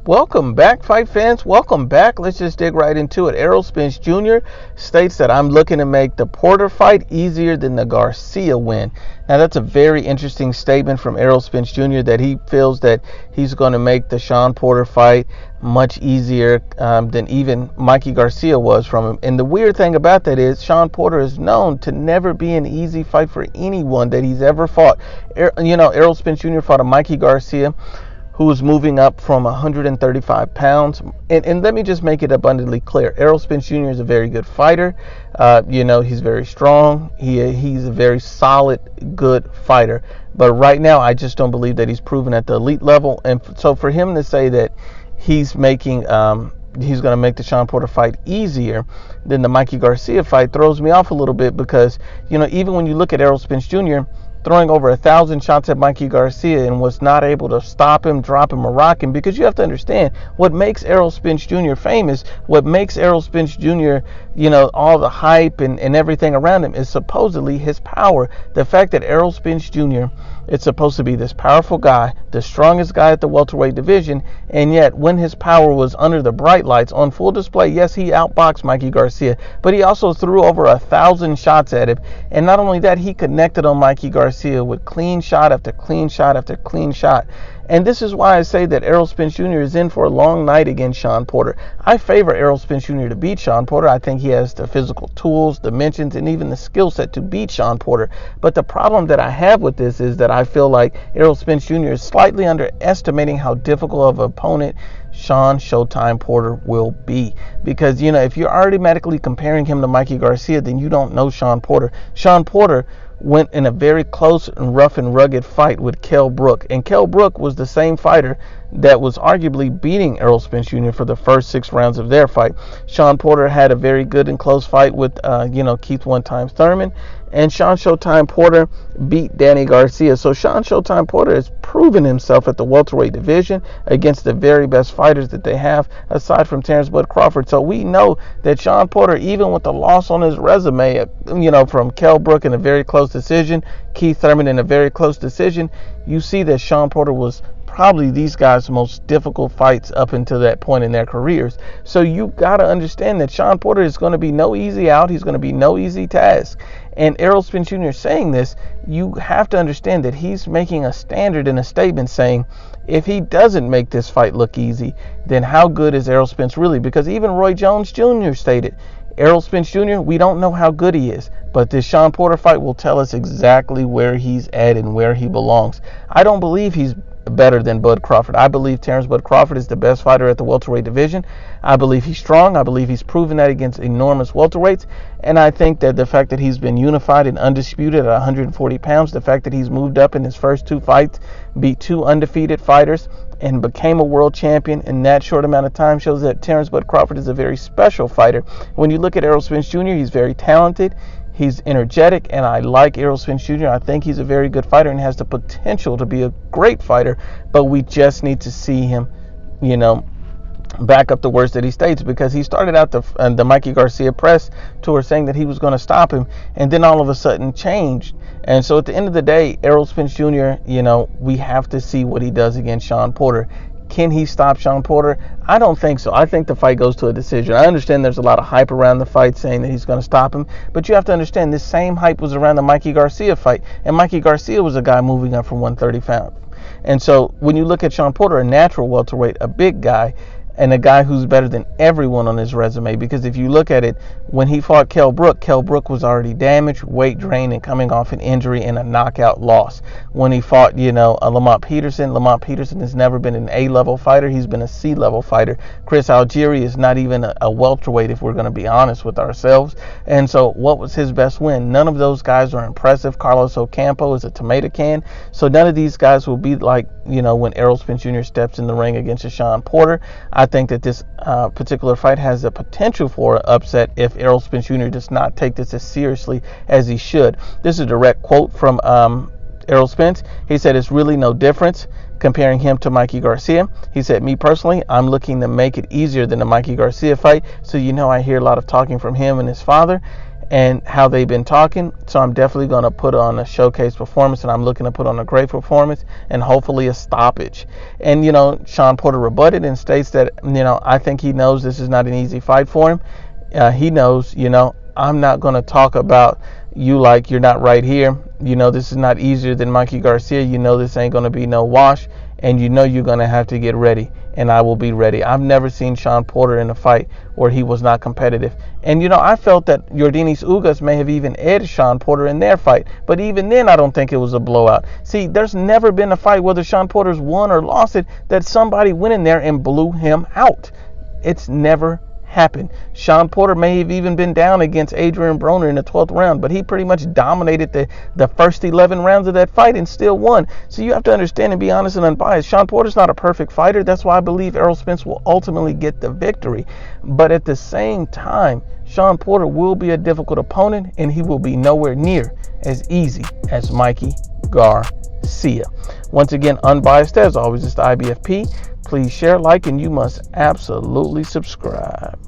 Welcome back, fight fans. Welcome back. Let's just dig right into it. Errol Spence Jr. states that I'm looking to make the Porter fight easier than the Garcia win. Now, that's a very interesting statement from Errol Spence Jr. that he feels that he's going to make the Shawn Porter fight much easier than even Mikey Garcia was from him. And the weird thing about that is Shawn Porter is known to never be an easy fight for anyone that he's ever fought. Errol Spence Jr. fought a Mikey Garcia who was moving up from 135 pounds. And let me just make it abundantly clear. Errol Spence Jr. is a very good fighter. He's very strong. He's a very solid, good fighter. But right now, I just don't believe that he's proven at the elite level. And so for him to say that he's going to make the Shawn Porter fight easier than the Mikey Garcia fight throws me off a little bit because, even when you look at Errol Spence Jr., throwing over 1,000 shots at Mikey Garcia and was not able to stop him, drop him, or rock him, because you have to understand what makes Errol Spence Jr. famous, what makes Errol Spence Jr., all the hype and everything around him is supposedly his power. The fact that Errol Spence Jr. is supposed to be this powerful guy, the strongest guy at the welterweight division, and yet when his power was under the bright lights on full display, yes, he outboxed Mikey Garcia, but he also threw over 1,000 shots at him. And not only that, he connected on Mikey Garcia with clean shot after clean shot after clean shot. And this is why I say that Errol Spence Jr. is in for a long night against Shawn Porter. I favor Errol Spence Jr. to beat Shawn Porter. I think he has the physical tools, dimensions, and even the skill set to beat Shawn Porter. But the problem that I have with this is that I feel like Errol Spence Jr. is slightly underestimating how difficult of an opponent Shawn Showtime Porter will be. Because, if you're automatically comparing him to Mikey Garcia, then you don't know Shawn Porter. Shawn Porter went in a very close and rough and rugged fight with Kell Brook. And Kell Brook was the same fighter that was arguably beating Errol Spence Jr. for the first 6 rounds of their fight. Shawn Porter had a very good and close fight with, Keith one-time Thurman. And Shawn Showtime Porter beat Danny Garcia. So Shawn Showtime Porter has proven himself at the welterweight division against the very best fighters that they have, aside from Terrence Bud Crawford. So we know that Shawn Porter, even with the loss on his resume, from Kell Brook in a very close decision, Keith Thurman in a very close decision, you see that Shawn Porter was probably these guys' most difficult fights up until that point in their careers. So you got to understand that Shawn Porter is going to be no easy out. He's going to be no easy task. And Errol Spence Jr. saying this, you have to understand that he's making a standard in a statement saying, if he doesn't make this fight look easy, then how good is Errol Spence really? Because even Roy Jones Jr. stated, Errol Spence Jr., we don't know how good he is, but this Shawn Porter fight will tell us exactly where he's at and where he belongs. I don't believe he's better than Bud Crawford. I believe Terrence Bud Crawford is the best fighter at the welterweight division. I believe he's strong. I believe he's proven that against enormous welterweights. And I think that the fact that he's been unified and undisputed at 140 pounds, the fact that he's moved up in his first 2 fights, beat 2 undefeated fighters, and became a world champion in that short amount of time shows that Terrence Bud Crawford is a very special fighter. When you look at Errol Spence Jr., he's very talented. He's energetic, and I like Errol Spence Jr. I think he's a very good fighter and has the potential to be a great fighter, but we just need to see him, back up the words that he states, because he started out the Mikey Garcia press tour saying that he was going to stop him, and then all of a sudden changed. And so at the end of the day, Errol Spence Jr., we have to see what he does against Shawn Porter. Can he stop Shawn Porter? I don't think so. I think the fight goes to a decision. I understand there's a lot of hype around the fight saying that he's going to stop him, but you have to understand this same hype was around the Mikey Garcia fight, and Mikey Garcia was a guy moving up from 130 pounds. And so when you look at Shawn Porter, a natural welterweight, a big guy, and a guy who's better than everyone on his resume, because if you look at it, when he fought Kell Brook was already damaged, weight drained, and coming off an injury and a knockout loss. When he fought, Lamont Peterson has never been an A-level fighter. He's been a C-level fighter. Chris Algieri is not even a welterweight, if we're going to be honest with ourselves. And so what was his best win? None of those guys are impressive. Carlos Ocampo is a tomato can. So none of these guys will be like, when Errol Spence Jr. steps in the ring against a Shawn Porter. I think that this particular fight has the potential for an upset if Errol Spence Jr. does not take this as seriously as he should. This is a direct quote from Errol Spence. He said, "It's really no difference comparing him to Mikey Garcia." He said, "Me personally, I'm looking to make it easier than the Mikey Garcia fight. So I hear a lot of talking from him and his father. and how they've been talking. So I'm definitely going to put on a showcase performance, and I'm looking to put on a great performance and hopefully a stoppage. And, Shawn Porter rebutted and states that, I think he knows this is not an easy fight for him. He knows, I'm not going to talk about you like you're not right here. This is not easier than Mikey Garcia. This ain't going to be no wash, and you're going to have to get ready, and I will be ready. I've never seen Shawn Porter in a fight where he was not competitive. And, I felt that Yordenis Ugas may have even edged Shawn Porter in their fight, but even then I don't think it was a blowout. See, there's never been a fight, whether Shawn Porter's won or lost it, that somebody went in there and blew him out. It's never happened. Shawn Porter may have even been down against Adrian Broner in the 12th round, but he pretty much dominated the first 11 rounds of that fight and still won. So you have to understand and be honest and unbiased. Shawn Porter's not a perfect fighter. That's why I believe Errol Spence will ultimately get the victory. But at the same time, Shawn Porter will be a difficult opponent, and he will be nowhere near as easy as Mikey Garcia. Once again, unbiased as always, it's the IBFP. Please share, like, and you must absolutely subscribe.